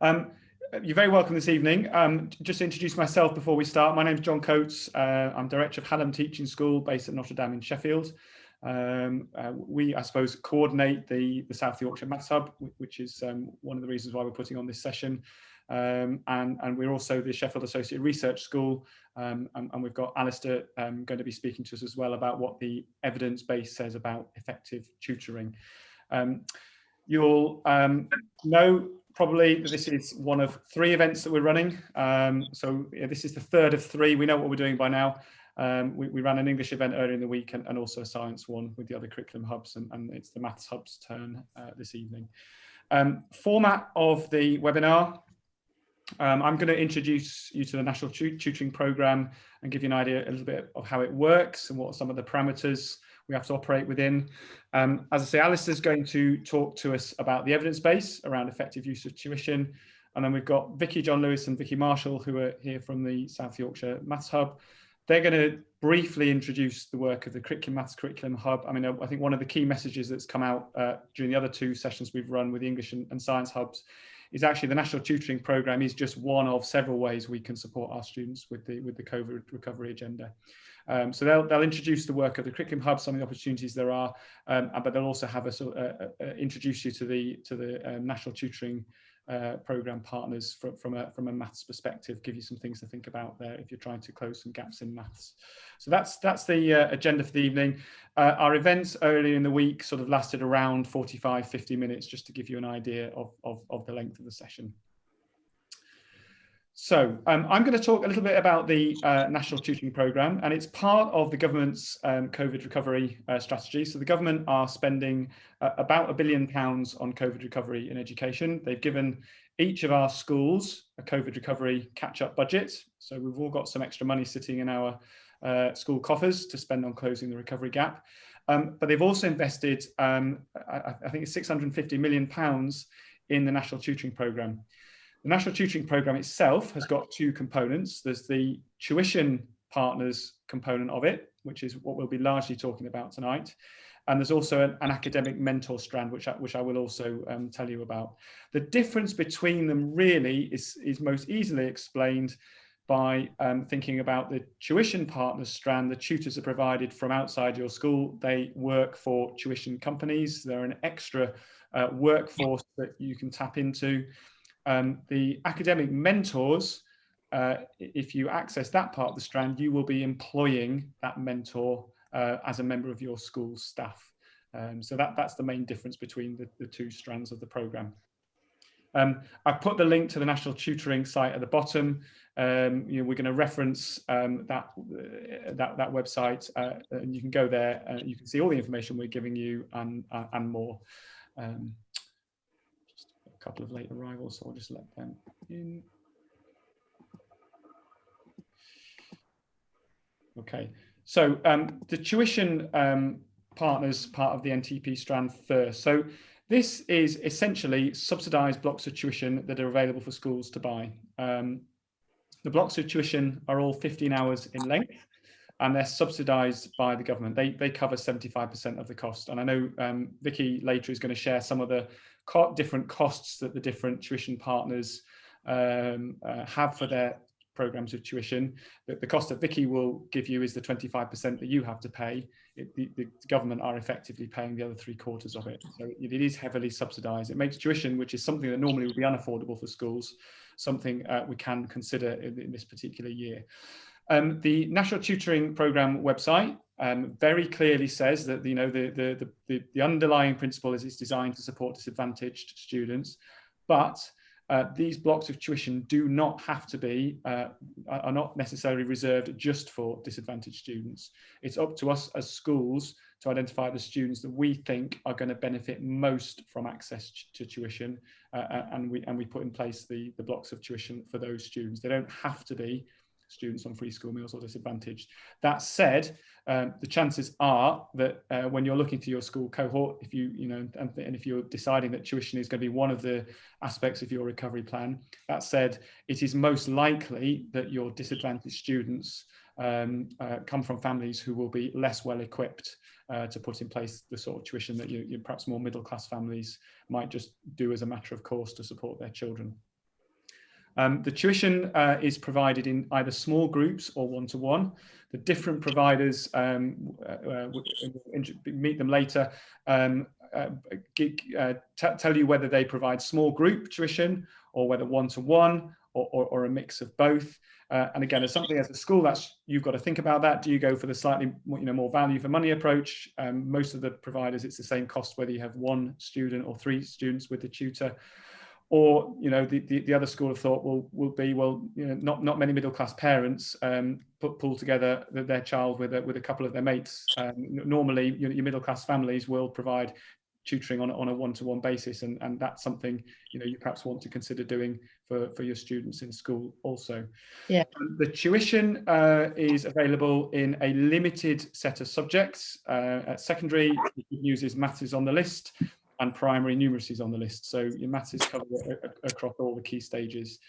You're very welcome this evening. Just to introduce myself before we start, my name is John Coates. I'm Director of Hallam Teaching School based at Notre Dame in Sheffield. We, I suppose, coordinate the South Yorkshire Maths Hub, which is one of the reasons why we're putting on this session. And we're also the Sheffield Associate Research School, and we've got Alistair going to be speaking to us as well about what the evidence base says about effective tutoring. You'll know probably that this is one of 3 events that we're running. So this is the 3rd of 3. We know what we're doing by now. We ran an English event earlier in the week and also a science one with the other curriculum hubs, and it's the Maths Hub's turn this evening. Format of the webinar. I'm going to introduce you to the National Tutoring Programme and give you an idea a little bit of how it works and what are some of the parameters we have to operate within. As I say, Alistair's going to talk to us about the evidence base around effective use of tuition. And then we've got Vicky John Lewis and Vicky Marshall, who are here from the South Yorkshire Maths Hub. They're going to briefly introduce the work of the Maths Curriculum Hub. I mean, I think one of the key messages that's come out during the other 2 sessions we've run with the English and Science Hubs is actually the National Tutoring Programme is just one of several ways we can support our students with the COVID recovery agenda. So they'll introduce the work of the Curriculum Hub, some of the opportunities there are, but they'll also have introduce you to the National Tutoring Programme partners from a maths perspective, give you some things to think about there if you're trying to close some gaps in maths. So that's the agenda for the evening. Our events earlier in the week sort of lasted around 45-50 minutes, just to give you an idea of the length of the session. So I'm going to talk a little bit about the National Tutoring Programme, and it's part of the government's COVID recovery strategy. So the government are spending about £1 billion on COVID recovery in education. They've given each of our schools a COVID recovery catch-up budget. So we've all got some extra money sitting in our school coffers to spend on closing the recovery gap. But they've also invested, I think it's £650 million in the National Tutoring Programme. The National Tutoring Programme itself has got 2 components. There's the tuition partners component of it, which is what we'll be largely talking about tonight. And there's also an academic mentor strand, which I will also tell you about. The difference between them really is most easily explained by thinking about the tuition partners strand. The tutors are provided from outside your school. They work for tuition companies. They're an extra workforce that you can tap into. The academic mentors, if you access that part of the strand, you will be employing that mentor as a member of your school's staff. So that's the main difference between the 2 strands of the programme. I've put the link to the National Tutoring site at the bottom. We're going to reference that website, and you can go there and you can see all the information we're giving you and more. Couple of late arrivals, so I'll just let them in. Okay, so the tuition partners part of the NTP strand first. So this is essentially subsidised blocks of tuition that are available for schools to buy. The blocks of tuition are all 15 hours in length, and they're subsidised by the government. They cover 75% of the cost. And I know Vicky later is going to share some of the different costs that the different tuition partners have for their programs of tuition. The cost that Vicky will give you is the 25% that you have to pay. The government are effectively paying the other 3/4 of it. So it is heavily subsidised. It makes tuition, which is something that normally would be unaffordable for schools, something we can consider in this particular year. The National Tutoring Programme website very clearly says that the underlying principle is it's designed to support disadvantaged students, but these blocks of tuition do not have to be, are not necessarily reserved just for disadvantaged students. It's up to us as schools to identify the students that we think are going to benefit most from access to tuition, and we put in place the blocks of tuition for those students. They don't have to be students on free school meals or disadvantaged. That said, the chances are that when you're looking to your school cohort, if if you're deciding that tuition is going to be one of the aspects of your recovery plan, that said, it is most likely that your disadvantaged students come from families who will be less well equipped to put in place the sort of tuition that you perhaps more middle class families might just do as a matter of course to support their children. The tuition is provided in either small groups or one-to-one. The different providers, meet them later, tell you whether they provide small group tuition or whether one-to-one or a mix of both. And again, as something as a school, you've got to think about that. Do you go for the slightly more value for money approach? Most of the providers, it's the same cost whether you have one student or 3 students with the tutor. Or the other school of thought will be not many middle class parents pull together their child with a couple of their mates. Normally, your middle class families will provide tutoring on a one-to-one basis, and that's something you perhaps want to consider doing for your students in school also. Yeah. The tuition is available in a limited set of subjects. At secondary, the good news is maths is on the list, and primary numeracy is on the list. So your maths is covered across all the key stages.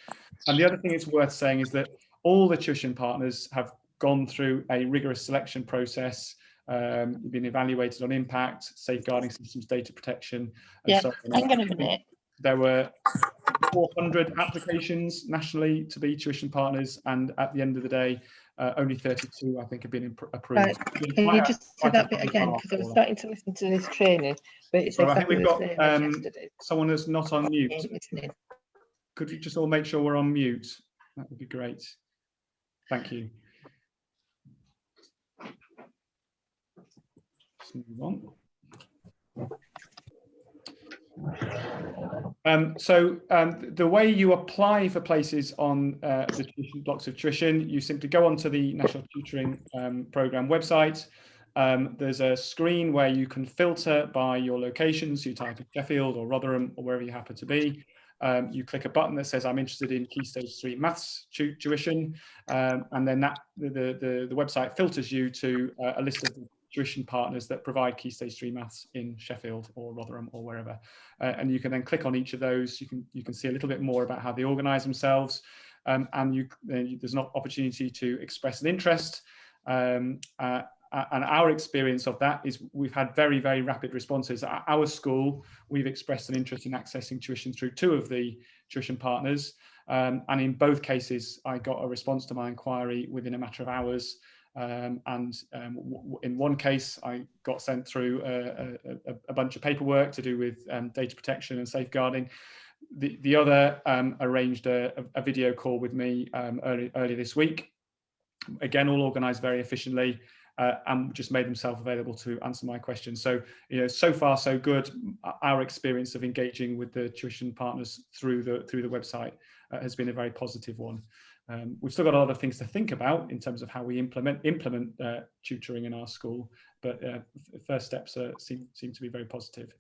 And the other thing it's worth saying is that all the tuition partners have gone through a rigorous selection process. You've been evaluated on impact, safeguarding systems, data protection, and so on. Hang on a minute. There were 400 applications nationally to be tuition partners, and at the end of the day, only 32, I think, have been approved. Right. Can you just say that bit again? Because I was starting to listen to this training, but it's exactly the same as yesterday. Someone that's not on mute. Could you just all make sure we're on mute? That would be great. Thank you. Just move on. The way you apply for places on the tuition blocks of tuition, you simply go onto the National Tutoring Programme website. There's a screen where you can filter by your locations. You type in Sheffield or Rotherham or wherever you happen to be. You click a button that says I'm interested in Key Stage 3 maths tuition, and then the website filters you to a list of tuition partners that provide Key Stage 3 maths in Sheffield or Rotherham or wherever. And you can then click on each of those. You can see a little bit more about how they organise themselves, and there's an opportunity to express an interest. And our experience of that is we've had very, very rapid responses. At our school, we've expressed an interest in accessing tuition through 2 of the tuition partners. And in both cases, I got a response to my inquiry within a matter of hours. In one case, I got sent through a bunch of paperwork to do with data protection and safeguarding. The other arranged a video call with me early this week. Again, all organised very efficiently, and just made themselves available to answer my questions. So, so far so good. Our experience of engaging with the tuition partners through the website has been a very positive one. We've still got a lot of things to think about in terms of how we implement tutoring in our school, but first steps seem to be very positive.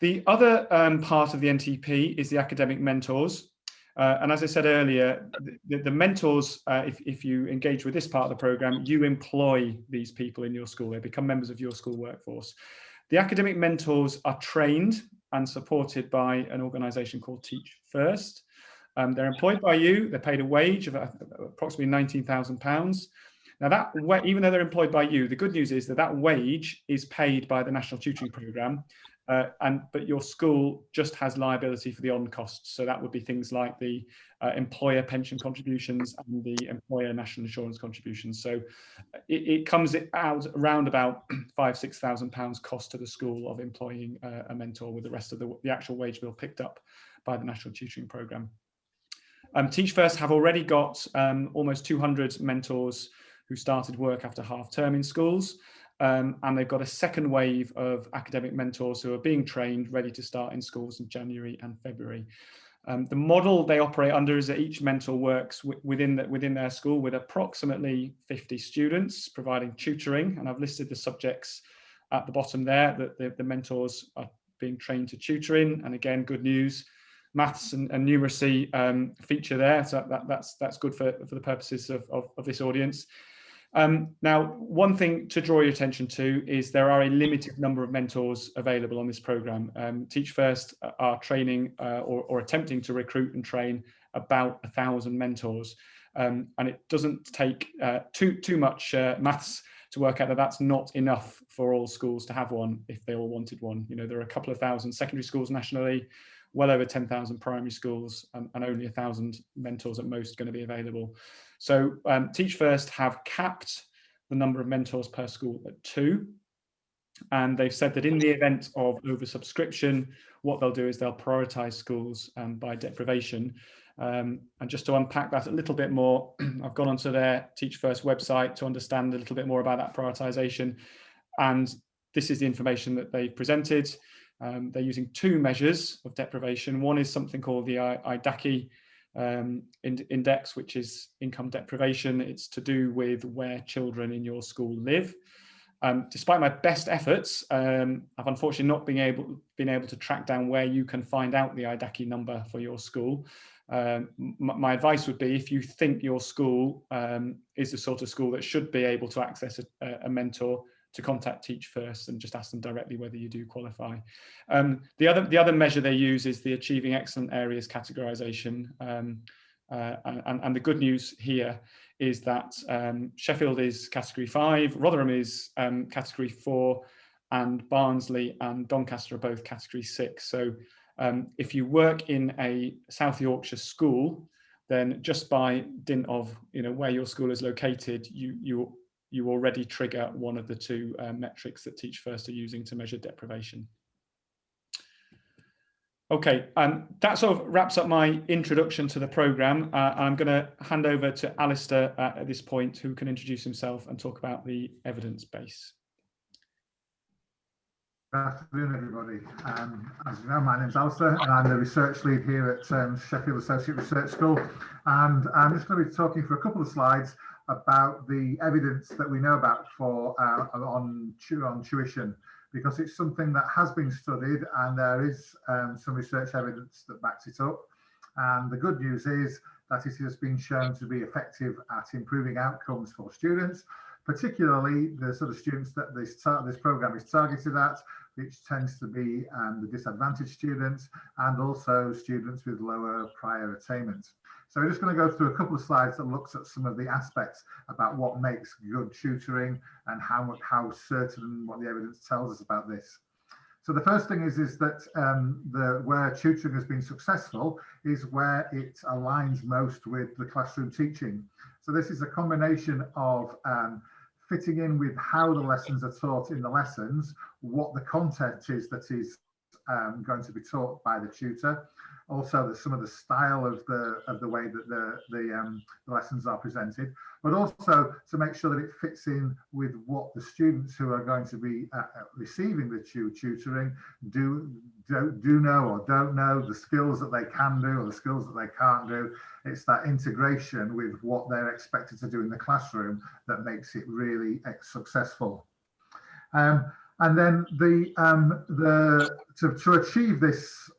The other part of the NTP is the academic mentors. And as I said earlier, the mentors, if you engage with this part of the programme, you employ these people in your school. They become members of your school workforce. The academic mentors are trained and supported by an organisation called Teach First. They're employed by you. They're paid a wage of approximately £19,000. Now, even though they're employed by you, the good news is that wage is paid by the National Tutoring Programme, but your school just has liability for the on costs. So that would be things like the employer pension contributions and the employer national insurance contributions. So it comes out around about £5,000–6,000 cost to the school of employing a mentor, with the rest of the actual wage bill picked up by the National Tutoring Programme. Teach First have already got almost 200 mentors who started work after half term in schools, and they've got a second wave of academic mentors who are being trained, ready to start in schools in January and February. The model they operate under is that each mentor works within their school with approximately 50 students, providing tutoring, and I've listed the subjects at the bottom there that the mentors are being trained to tutor in. And again, good news, maths and numeracy feature there, so that's good for the purposes of this audience. Now, one thing to draw your attention to is there are a limited number of mentors available on this programme. Teach First are training or attempting to recruit and train about 1,000 mentors, and it doesn't take too much maths to work out that that's not enough for all schools to have one if they all wanted one. There are a couple of thousand secondary schools nationally. well over 10,000 primary schools, and only 1,000 mentors at most going to be available. So Teach First have capped the number of mentors per school at 2. And they've said that in the event of oversubscription, what they'll do is they'll prioritise schools by deprivation. And just to unpack that a little bit more, I've gone onto their Teach First website to understand a little bit more about that prioritisation. And this is the information that they've presented. They're using 2 measures of deprivation. One is something called the IDACI index, which is income deprivation. It's to do with where children in your school live. Despite my best efforts, I've unfortunately not been able to track down where you can find out the IDACI number for your school. My advice would be, if you think your school is the sort of school that should be able to access a mentor, to contact Teach First and just ask them directly whether you do qualify. The other measure they use is the Achieving Excellent Areas categorisation. And the good news here is that Sheffield is category 5, Rotherham is category 4, and Barnsley and Doncaster are both category 6. So if you work in a South Yorkshire school, then just by dint of where your school is located, you already trigger one of the 2 metrics that Teach First are using to measure deprivation. Okay, that sort of wraps up my introduction to the programme. I'm going to hand over to Alistair at this point, who can introduce himself and talk about the evidence base. Good afternoon, everybody. As you know, my name is Alistair, and I'm the research lead here at Sheffield Associate Research School. And I'm just going to be talking for a couple of slides about the evidence that we know about for on tuition, because it's something that has been studied, and there is some research evidence that backs it up. And the good news is that it has been shown to be effective at improving outcomes for students, particularly the sort of students that this programme is targeted at, which tends to be the disadvantaged students, and also students with lower prior attainment. So we're just going to go through a couple of slides that looks at some of the aspects about what makes good tutoring and how certain what the evidence tells us about this. So the first thing is that where tutoring has been successful is where it aligns most with the classroom teaching. So this is a combination of fitting in with how the lessons are taught in the lessons, what the content is that is going to be taught by the tutor. Also, some of the style of the way that the lessons are presented, but also to make sure that it fits in with what the students who are going to be receiving the tutoring do know or don't know, the skills that they can do or the skills that they can't do. It's that integration with what they're expected to do in the classroom that makes it really successful. And then to achieve this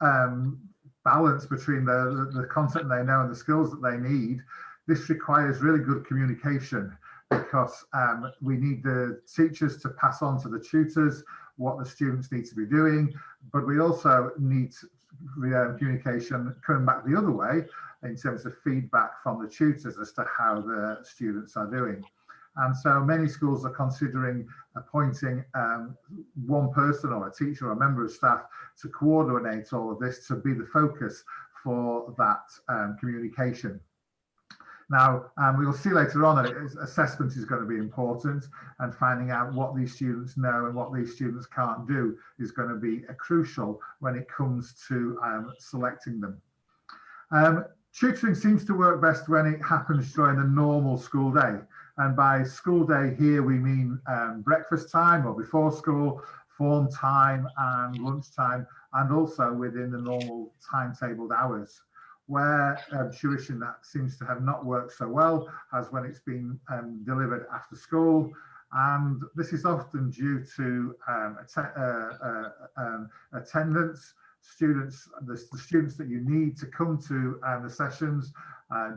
balance between the content they know and the skills that they need, this requires really good communication, because we need the teachers to pass on to the tutors what the students need to be doing, but we also need communication coming back the other way in terms of feedback from the tutors as to how the students are doing. And so many schools are considering appointing one person or a teacher or a member of staff to coordinate all of this, to be the focus for that communication. Now, we will see later on that assessment is going to be important, and finding out what these students know and what these students can't do is going to be crucial when it comes to selecting them. Tutoring seems to work best when it happens during a normal school day. And by school day here, we mean breakfast time or before school, form time and lunchtime, and also within the normal timetabled hours. Where tuition that seems to have not worked so well as when it's been delivered after school. And this is often due to attendance. The students that you need to come to the sessions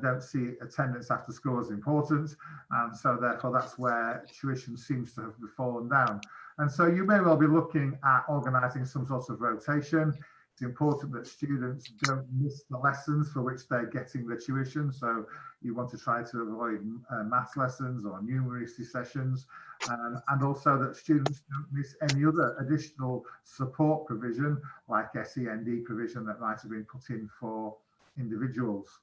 don't see attendance after school as important, and so therefore that's where tuition seems to have fallen down. And so you may well be looking at organising some sort of rotation. It's important that students don't miss the lessons for which they're getting the tuition. So you want to try to avoid maths lessons or numeracy sessions, and also that students don't miss any other additional support provision like SEND provision that might have been put in for individuals.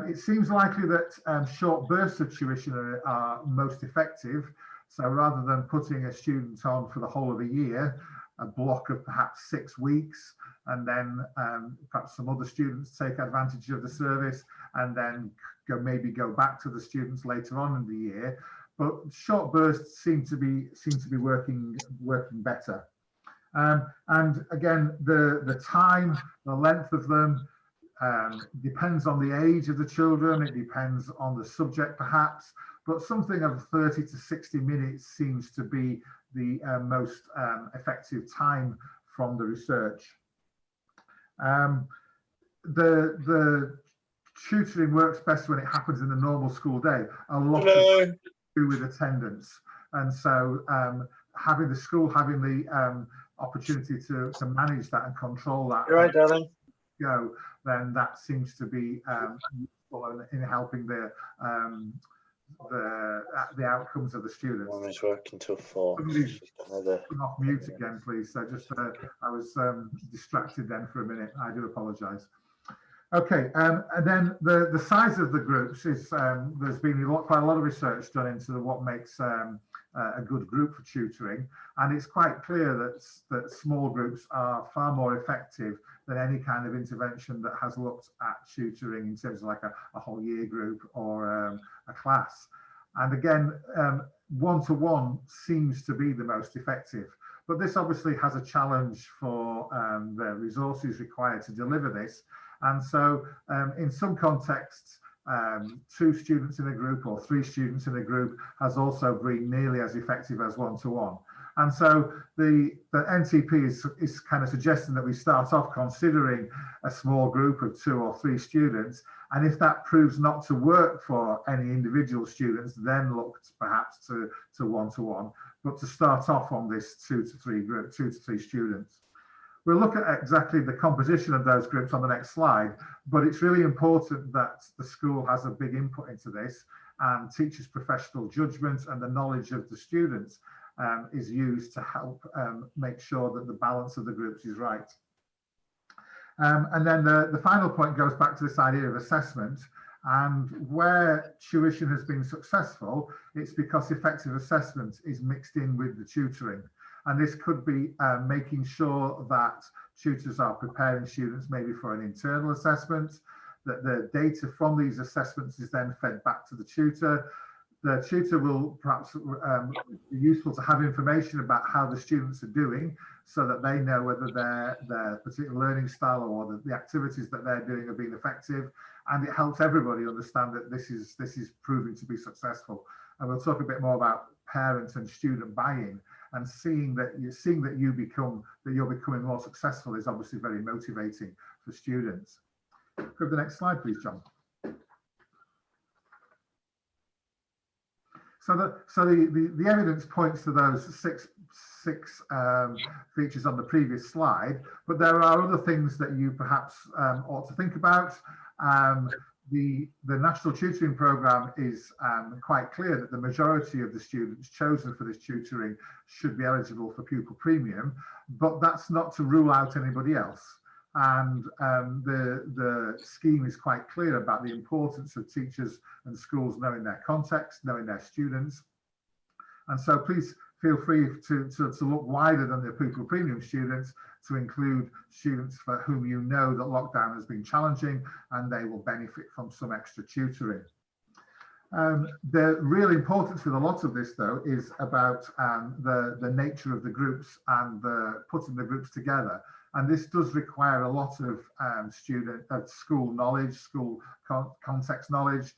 It seems likely that short bursts of tuition are most effective. So rather than putting a student on for the whole of a year, a block of perhaps 6 weeks, and then perhaps some other students take advantage of the service and then maybe go back to the students later on in the year. But short bursts seem to be working better. And again, the time, the length of them depends on the age of the children. It depends on the subject perhaps, but something of 30 to 60 minutes seems to be the most effective time from the research. The tutoring works best when it happens in the normal school day. A lot to do with attendance, and so having the school having the opportunity to manage that and control that. You're right, darling. Then that seems to be useful in helping the outcomes of the students. One is working till 4. Come off mute again, please. So just I was distracted then for a minute. I do apologise. Okay, and then the size of the groups is there's been quite a lot of research done into what makes a good group for tutoring, and it's quite clear that small groups are far more effective than any kind of intervention that has looked at tutoring in terms of like a whole year group or a class. And again, one-to-one seems to be the most effective, but this obviously has a challenge for the resources required to deliver this. And so in some contexts, 2 students in a group or 3 students in a group has also been nearly as effective as one-to-one. And so the NTP is kind of suggesting that we start off considering a small group of 2 or 3 students. And if that proves not to work for any individual students, then look perhaps to one-to-one, but to start off on this 2 to 3 students. We'll look at exactly the composition of those groups on the next slide, but it's really important that the school has a big input into this, and teachers' professional judgment and the knowledge of the students is used to help make sure that the balance of the groups is right. And then the final point goes back to this idea of assessment, and where tuition has been successful, it's because effective assessment is mixed in with the tutoring. And this could be making sure that tutors are preparing students maybe for an internal assessment, that the data from these assessments is then fed back to the tutor. The tutor will perhaps be useful to have information about how the students are doing, so that they know whether their particular learning style or the activities that they're doing are being effective. And it helps everybody understand that this is proving to be successful. And we'll talk a bit more about parent and student buy-in, and seeing that you're becoming more successful is obviously very motivating for students. Go to the next slide, please, John. So the evidence points to those six features on the previous slide, but there are other things that you perhaps ought to think about. The National Tutoring Programme is quite clear that the majority of the students chosen for this tutoring should be eligible for pupil premium, but that's not to rule out anybody else. And the scheme is quite clear about the importance of teachers and schools knowing their context, knowing their students. And so please feel free to look wider than the pupil premium students, to include students for whom you know that lockdown has been challenging and they will benefit from some extra tutoring. The real importance with a lot of this, though, is about the nature of the groups and putting the groups together. And this does require a lot of school knowledge, school context knowledge,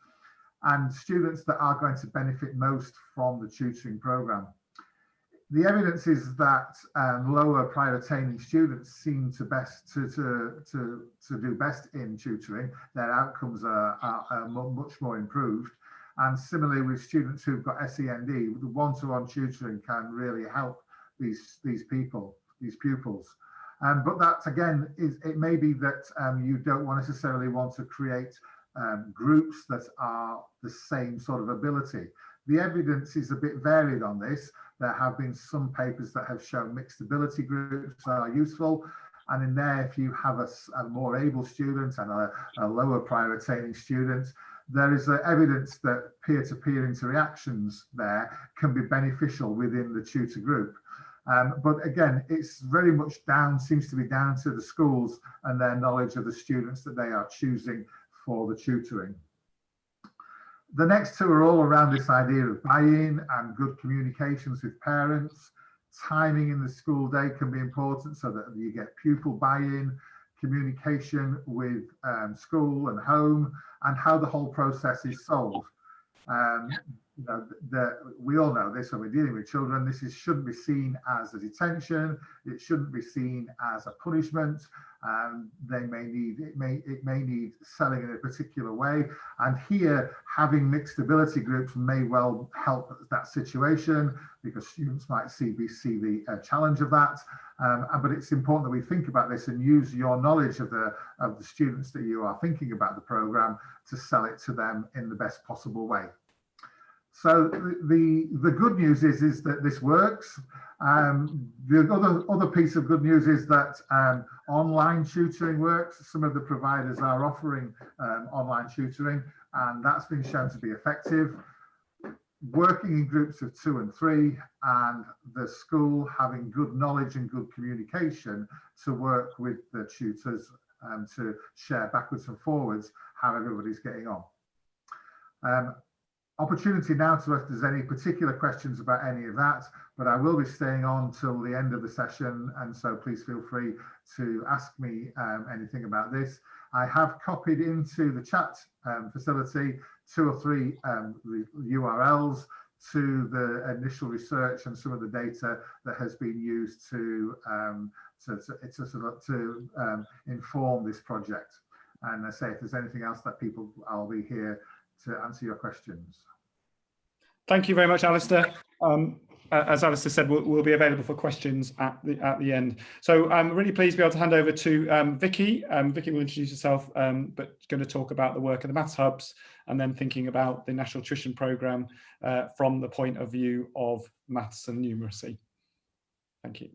and students that are going to benefit most from the tutoring programme. The evidence is that lower prior attaining students seem to do best in tutoring. Their outcomes are much more improved. And similarly with students who've got SEND, the one-to-one tutoring can really help these pupils. But that again it may be that you don't necessarily want to create groups that are the same sort of ability. The evidence is a bit varied on this. There have been some papers that have shown mixed ability groups are useful. And in there, if you have a more able student and a lower prior attaining student, there is evidence that peer-to-peer interactions there can be beneficial within the tutor group. But again, it's very much seems to be down to the schools and their knowledge of the students that they are choosing for the tutoring. The next two are all around this idea of buy-in and good communications with parents. Timing in the school day can be important so that you get pupil buy-in, communication with school and home, and how the whole process is solved. You know, we all know this when we're dealing with children. This shouldn't be seen as a detention. It shouldn't be seen as a punishment. It may need selling in a particular way. And here, having mixed ability groups may well help that situation, because students might see the challenge of that. But it's important that we think about this and use your knowledge of the students that you are thinking about the programme to sell it to them in the best possible way. So the good news is that this works. The other piece of good news is that online tutoring works. Some of the providers are offering online tutoring, and that's been shown to be effective. Working in groups of 2 and 3, and the school having good knowledge and good communication to work with the tutors to share backwards and forwards how everybody's getting on. Opportunity now to if there's any particular questions about any of that, but I will be staying on till the end of the session, and so please feel free to ask me anything about this. I have copied into the chat facility 2 or 3 URLs to the initial research and some of the data that has been used to inform this project. And I say, if there's anything else that I'll be here to answer your questions. Thank you very much, Alistair. As Alistair said, we'll be available for questions at the end. So I'm really pleased to be able to hand over to Vicky. Vicky will introduce herself, but going to talk about the work of the Maths Hubs and then thinking about the National Tutoring Programme from the point of view of maths and numeracy. Thank you.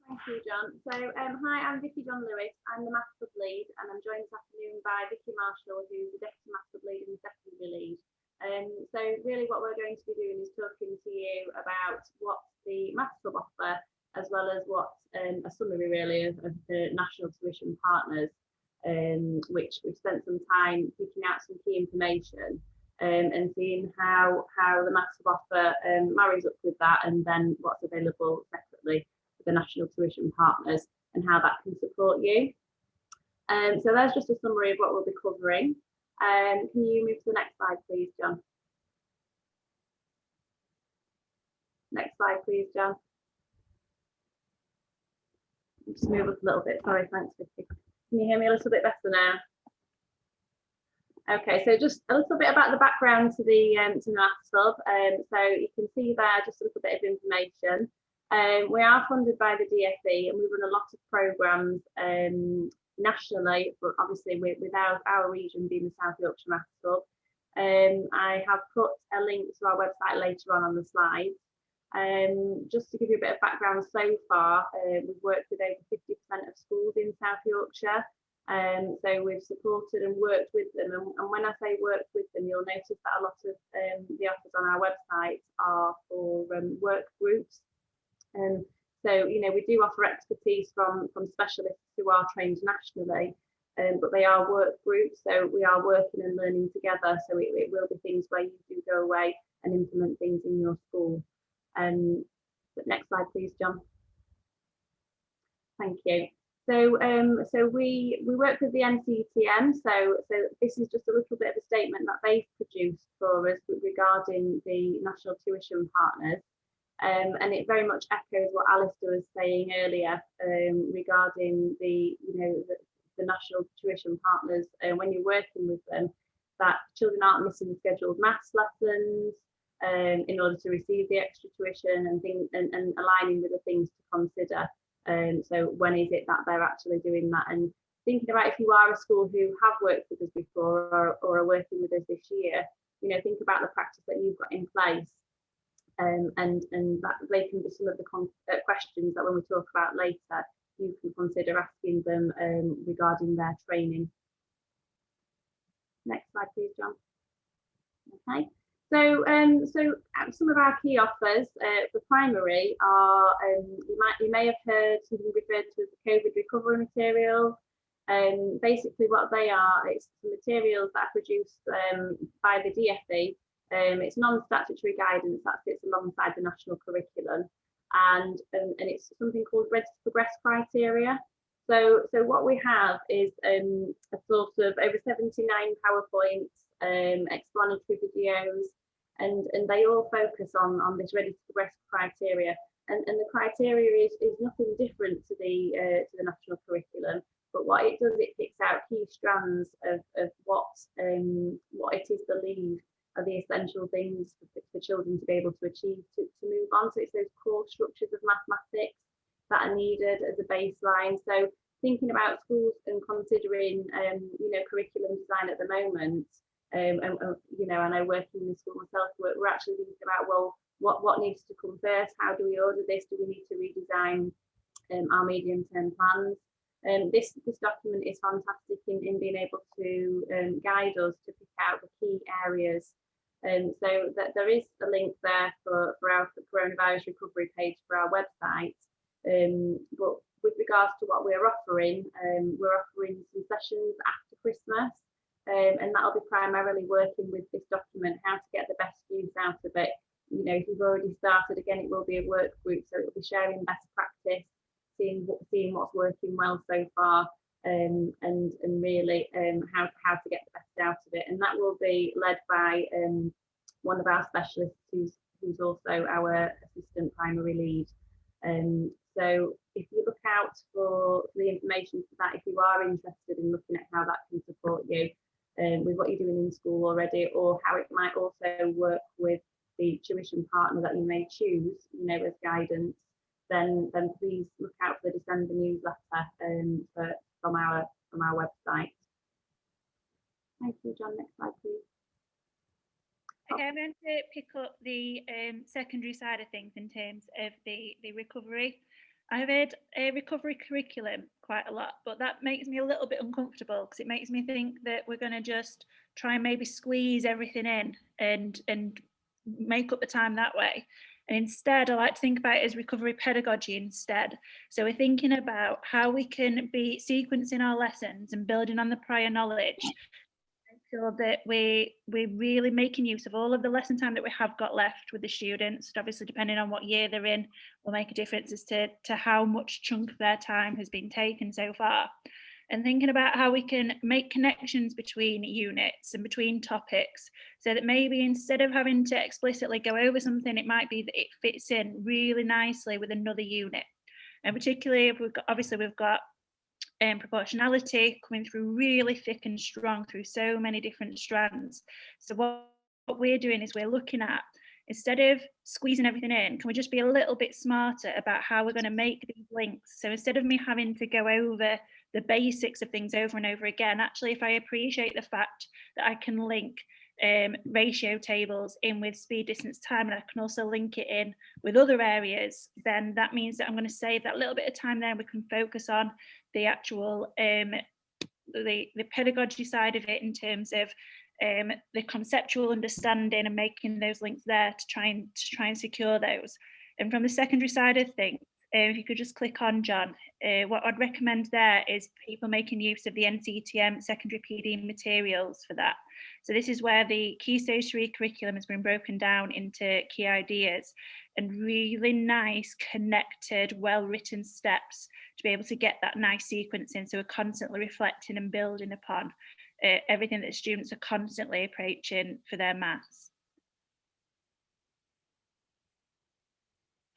Thank you, John. So, hi, I'm Vicky John Lewis. I'm the Maths Hub lead, and I'm joined this afternoon by Vicky Marshall, who's the Deputy Maths Hub lead and Secondary lead. So really what we're going to be doing is talking to you about what the Maths Hub offer, as well as what a summary really of the National Tuition Partners, which we've spent some time picking out some key information and seeing how the Maths Hub offer marries up with that, and then what's available separately the National Tuition Partners and how that can support you. So there's just a summary of what we'll be covering. Can you move to the next slide, please, John? Next slide, please, John. Just move up a little bit. Sorry, thanks, Vicky. Can you hear me a little bit better now? Okay, so just a little bit about the background to the Maths Hub. So you can see there just a little bit of information. We are funded by the DFE, and we run a lot of programmes nationally, but obviously with our region being the South Yorkshire Maths Hub. I have put a link to our website later on the slides. Just to give you a bit of background so far, we've worked with over 50% of schools in South Yorkshire. So we've supported and worked with them, and when I say worked with them, you'll notice that a lot of the offers on our website are for work groups. So, you know, we do offer expertise from specialists who are trained nationally, but they are work groups, so we are working and learning together. So it will be things where you do go away and implement things in your school. But next slide, please, John. Thank you. So, so we work with the NCTM. So this is just a little bit of a statement that they've produced for us regarding the National Tuition Partners. And it very much echoes what Alistair was saying earlier regarding the National Tuition Partners. When you're working with them, that children aren't missing the scheduled maths lessons in order to receive the extra tuition and aligning with the things to consider. So when is it that they're actually doing that? And thinking about if you are a school who have worked with us before or are working with us this year, you know, think about the practice that you've got in place. And that they can be some of the questions that when we talk about later, you can consider asking them regarding their training. Next slide, please, John. Okay. So, some of our key offers for primary are you may have heard something referred to as the COVID recovery materials. Basically, what they are, it's the materials that are produced by the DfE. It's non-statutory guidance that sits alongside the national curriculum, and it's something called Ready to Progress criteria. So what we have is a sort of over 79 PowerPoints, explanatory videos, and they all focus on this Ready to Progress criteria. And the criteria is nothing different to the national curriculum, but what it does, it picks out key strands of what it is believed are the essential things for children to be able to achieve to move on. So it's those core structures of mathematics that are needed as a baseline. So thinking about schools and considering you know, curriculum design at the moment, and you know, and I work in the school myself, we're actually thinking about, well, what needs to come first? How do we order this? Do we need to redesign our medium-term plans? This document is fantastic in being able to guide us to pick out the key areas. So that there is a link there for our coronavirus recovery page for our website. But with regards to what we're offering some sessions after Christmas, and that'll be primarily working with this document, how to get the best use out of it. You know, if you've already started, again, it will be a work group, so it will be sharing best practice, seeing what's working well so far, and really how to get the best out of it. And that will be led by one of our specialists who's also our assistant primary lead. So if you look out for the information for that, if you are interested in looking at how that can support you with what you're doing in school already, or how it might also work with the tuition partner that you may choose, you know, as guidance, then please look out for the December newsletter from our website. Thank you, John. Next slide, please. Okay, I'm going to pick up the secondary side of things in terms of the recovery. I've heard a recovery curriculum quite a lot, but that makes me a little bit uncomfortable because it makes me think that we're going to just try and maybe squeeze everything in and make up the time that way. And instead, I like to think about it as recovery pedagogy instead. So we're thinking about how we can be sequencing our lessons and building on the prior knowledge, sure that we're really making use of all of the lesson time that we have got left with the students. Obviously, depending on what year they're in, will make a difference as to how much chunk of their time has been taken so far. And thinking about how we can make connections between units and between topics, so that maybe instead of having to explicitly go over something, it might be that it fits in really nicely with another unit. And particularly if we've got proportionality coming through really thick and strong through so many different strands. So what we're doing is we're looking at, instead of squeezing everything in, can we just be a little bit smarter about how we're going to make these links? So instead of me having to go over the basics of things over and over again, actually, if I appreciate the fact that I can link ratio tables in with speed, distance, time, and I can also link it in with other areas, then that means that I'm going to save that little bit of time there. We can focus on the actual the pedagogy side of it in terms of the conceptual understanding and making those links there to try and secure those. And from the secondary side of things, if you could just click on John, what I'd recommend there is people making use of the NCTM secondary PD materials for that. So this is where the Key Stage 3 curriculum has been broken down into key ideas and really nice, connected, well-written steps to be able to get that nice sequencing. So we're constantly reflecting and building upon everything that students are constantly approaching for their maths.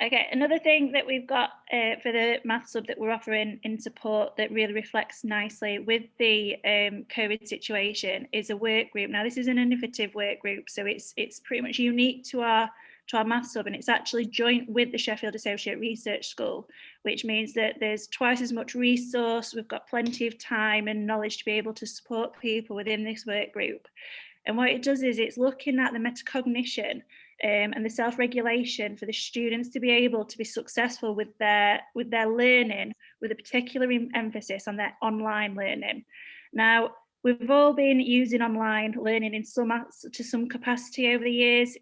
Okay, another thing that we've got for the maths sub that we're offering in support that really reflects nicely with the COVID situation is a work group. Now, this is an innovative work group, so it's pretty much unique to our to our maths hub, and it's actually joint with the Sheffield Associate Research School, which means that there's twice as much resource, we've got plenty of time and knowledge to be able to support people within this work group. And what it does is it's looking at the metacognition and the self-regulation for the students to be able to be successful with their learning, with a particular emphasis on their online learning. Now, we've all been using online learning to some capacity over the years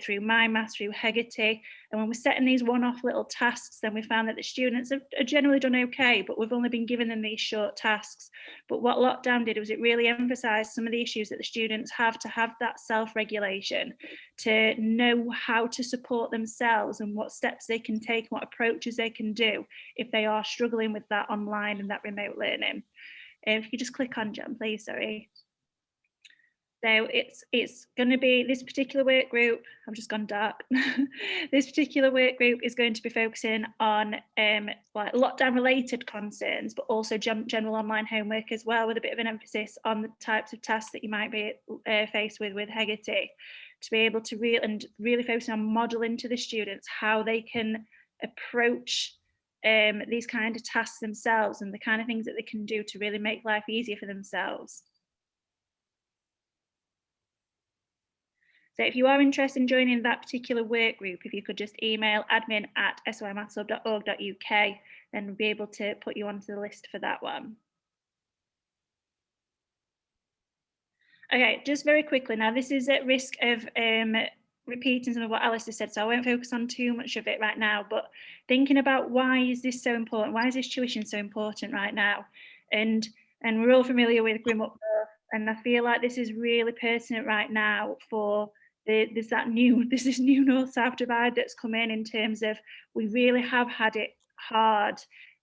through MyMath, through Hegarty, and when we're setting these one-off little tasks, then we found that the students have generally done okay, but we've only been giving them these short tasks. But what lockdown did was it really emphasised some of the issues that the students have to have that self-regulation, to know how to support themselves and what steps they can take, what approaches they can do if they are struggling with that online and that remote learning. If you could just click on Jen, please, sorry. So it's going to be this particular work group, I've just gone dark. This particular work group is going to be focusing on like lockdown related concerns, but also general online homework as well, with a bit of an emphasis on the types of tasks that you might be faced with Hegarty, to be able to really focus on modelling to the students how they can approach these kind of tasks themselves and the kind of things that they can do to really make life easier for themselves. So if you are interested in joining that particular work group, if you could just email admin@symathshub.org.uk, then we'll be able to put you onto the list for that one. Okay, just very quickly now, this is at risk of repeating some of what Alistair said, so I won't focus on too much of it right now, but thinking about why is this so important? Why is this tuition so important right now? And we're all familiar with Grim Up North, and I feel like this is really pertinent right now for this new North-South divide that's come in terms of we really have had it hard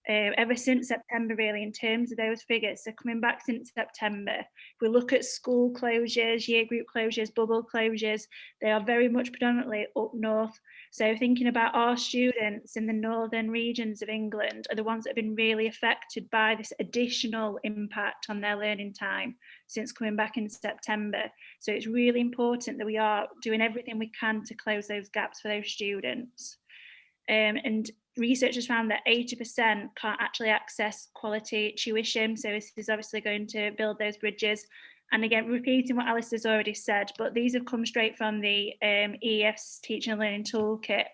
ever since September, really, in terms of those figures. So coming back since September, if we look at school closures, year group closures, bubble closures, they are very much predominantly up north. So thinking about our students in the northern regions of England are the ones that have been really affected by this additional impact on their learning time since coming back in September. So it's really important that we are doing everything we can to close those gaps for those students. And research has found that 80% can't actually access quality tuition. So this is obviously going to build those bridges. And again, repeating what Alice has already said, but these have come straight from the EF's Teaching and Learning Toolkit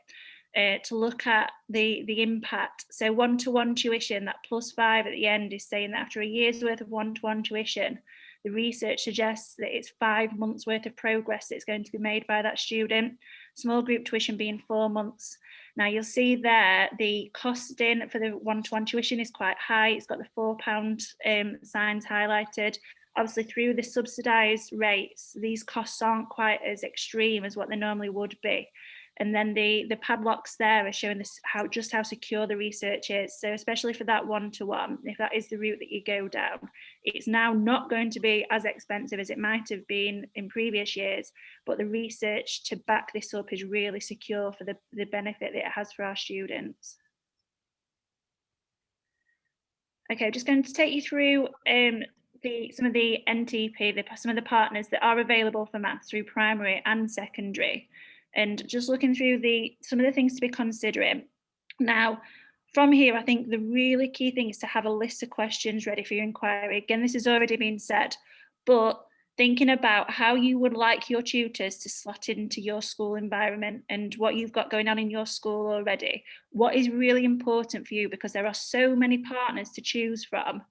to look at the impact. So one-to-one tuition, that +5 at the end, is saying that after a year's worth of one-to-one tuition, the research suggests that it's 5 months worth of progress that's going to be made by that student. Small group tuition being 4 months. Now you'll see there the costing for the one-to-one tuition is quite high. It's got the £4 signs highlighted. Obviously through the subsidised rates, these costs aren't quite as extreme as what they normally would be. And then the padlocks there are showing this how secure the research is. So especially for that one-to-one, if that is the route that you go down, it's now not going to be as expensive as it might have been in previous years, but the research to back this up is really secure for the benefit that it has for our students. Okay, I'm just going to take you through some of the NTP, some of the partners that are available for maths through primary and secondary. And just looking through some of the things to be considering. Now, from here, I think the really key thing is to have a list of questions ready for your inquiry. Again, this has already been said, but thinking about how you would like your tutors to slot into your school environment and what you've got going on in your school already. What is really important for you, because there are so many partners to choose from,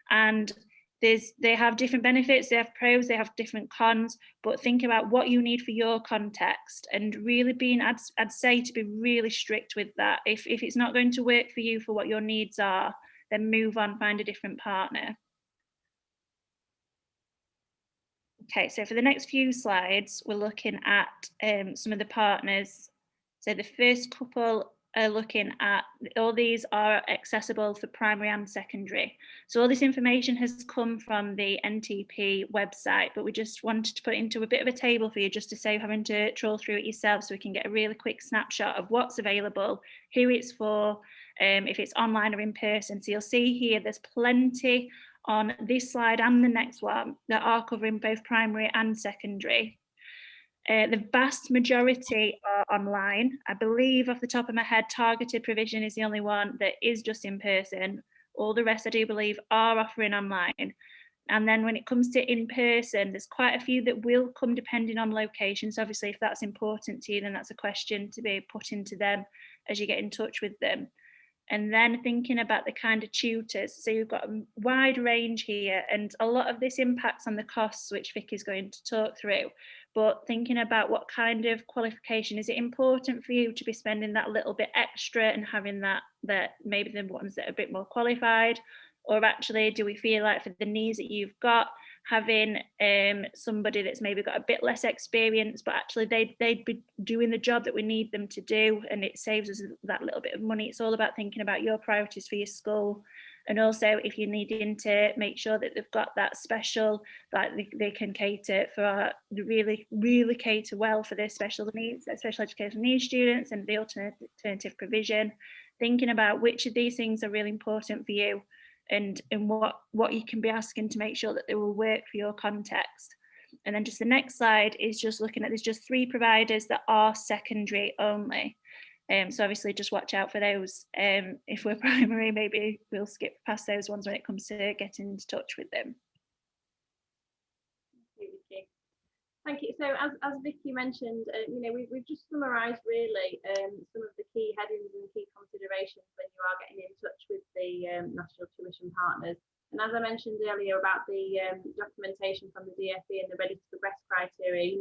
and they have different benefits, they have pros, they have different cons, but think about what you need for your context and really being, I'd say to be really strict with that. If it's not going to work for you for what your needs are, then move on, find a different partner. Okay, so for the next few slides, we're looking at some of the partners. So the first couple are looking at, all these are accessible for primary and secondary. So all this information has come from the NTP website, but we just wanted to put it into a bit of a table for you just to save having to troll through it yourself, so we can get a really quick snapshot of what's available, who it's for, if it's online or in person. So you'll see here there's plenty on this slide and the next one that are covering both primary and secondary. The vast majority are online. I believe off the top of my head, targeted provision is the only one that is just in person. All the rest, I do believe, are offering online. And then when it comes to in person, there's quite a few that will come depending on locations. Obviously, if that's important to you, then that's a question to be put into them as you get in touch with them. And then thinking about the kind of tutors. So you've got a wide range here, and a lot of this impacts on the costs, which Vic is going to talk through. But thinking about what kind of qualification, is it important for you to be spending that little bit extra and having that maybe the ones that are a bit more qualified? Or actually, do we feel like for the needs that you've got, having somebody that's maybe got a bit less experience, but actually they'd be doing the job that we need them to do, and it saves us that little bit of money. It's all about thinking about your priorities for your school. And also, if you're needing to make sure that they've got that special, that they can cater for really cater well for their special needs, special educational needs students, and the alternative provision, thinking about which of these things are really important for you, and what you can be asking to make sure that they will work for your context. And then just the next slide is just looking at, there's just 3 providers that are secondary only. So obviously just watch out for those. If we're primary, maybe we'll skip past those ones when it comes to getting into touch with them. Thank you. So as Vicky mentioned, we've just summarised really some of the key headings and key considerations when you are getting in touch with the National Tuition Partners. And as I mentioned earlier about the documentation from the DfE and the ready to progress criteria,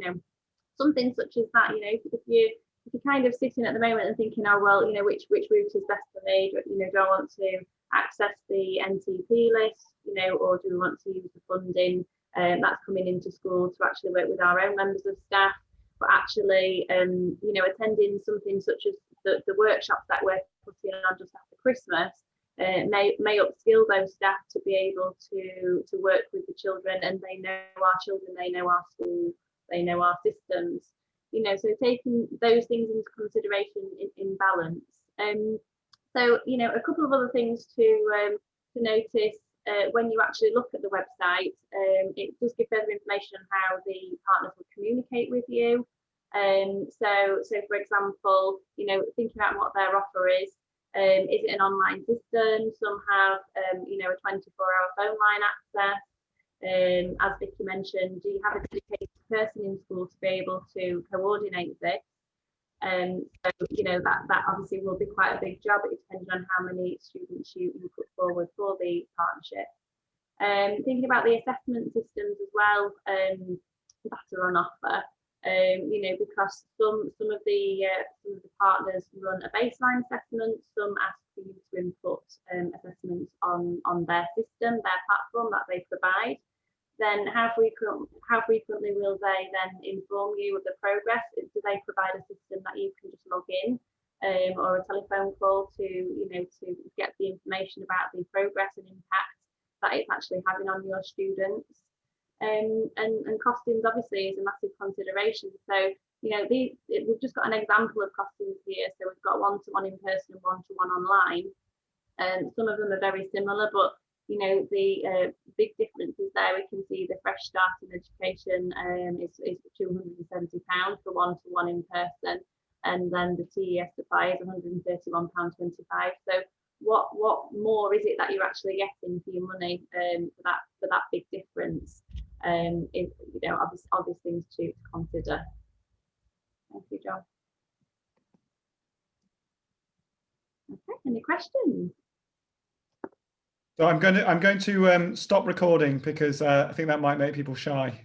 something such as that, if you're kind of sitting at the moment and thinking, oh well, which route is best for me? Do I want to access the NTP list, or do we want to use the funding that's coming into school to actually work with our own members of staff? But actually, attending something such as the workshops that we're putting on just after Christmas may upskill those staff to be able to work with the children, and they know our children, they know our schools, they know our systems. So taking those things into consideration in balance. So a couple of other things to notice. When you actually look at the website, it does give further information on how the partners will communicate with you. So for example, thinking about what their offer is it an online system? Some have, a 24-hour phone line access. As Vicky mentioned, do you have a dedicated person in school to be able to coordinate this? So that obviously will be quite a big job, depending on how many students you put forward for the partnership. Thinking about the assessment systems as well that are on offer, because some of the partners run a baseline assessment, some ask for you to input assessments on their system, their platform that they provide. Then how frequently will they then inform you of the progress? Do they provide a system that you can just log in, or a telephone call to get the information about the progress and impact that it's actually having on your students? And costings obviously is a massive consideration. So we've just got an example of costings here. So we've got one-to-one in person and one-to-one online. Some of them are very similar, but the big differences there. We can see the Fresh Start in Education is £270 for one-to-one in person, and then the TES supply is £131.25. So what more is it that you're actually getting for your money for that big difference? Is obvious things to consider. Thank you, John. Okay, any questions? So I'm going to stop recording because I think that might make people shy.